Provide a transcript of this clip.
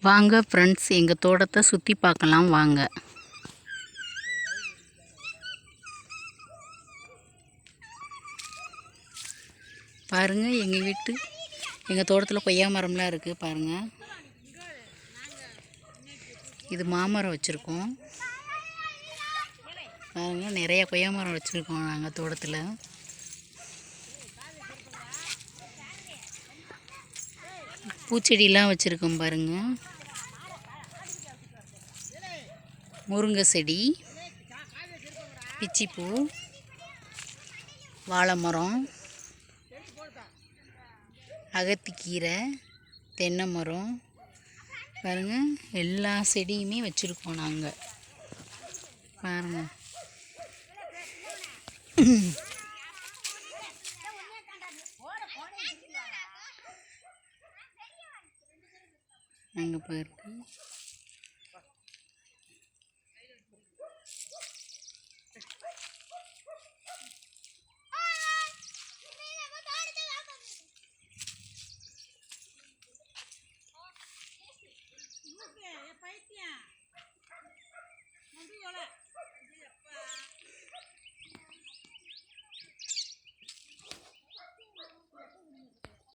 வாங்க ஃப்ரெண்ட்ஸ், எங்கள் தோட்டத்தை சுற்றி பார்க்கலாம் வாங்க. பாருங்கள், எங்கள் தோட்டத்தில் கொய்யா மரம்லாம் இருக்குது பாருங்கள். இது மாமரம் வச்சுருக்கோம் பாருங்கள். நிறைய கொய்யா மரம் வச்சுருக்கோம் நாங்கள் தோட்டத்தில். பூச்செடியெலாம் வச்சுருக்கோம் பாருங்கள். முருங்கை செடி, பிச்சிப்பூ, வாழை மரம், அகத்திக்கீரை, தென்னை மரம் பாருங்கள். எல்லா செடியுமே வச்சுருக்கோம் நாங்கள் பாருங்கள். அங்கே பாருங்க.